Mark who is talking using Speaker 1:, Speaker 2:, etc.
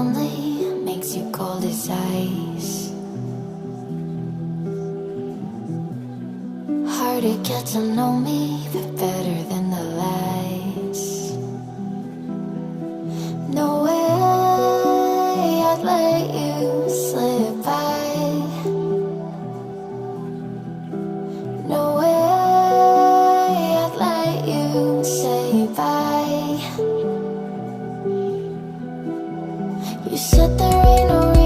Speaker 1: lonely, makes you cold as ice. Hard to get to know me, but better than the lies. No way I'd let you slip by. No way I'd let you say bye. You said there ain't no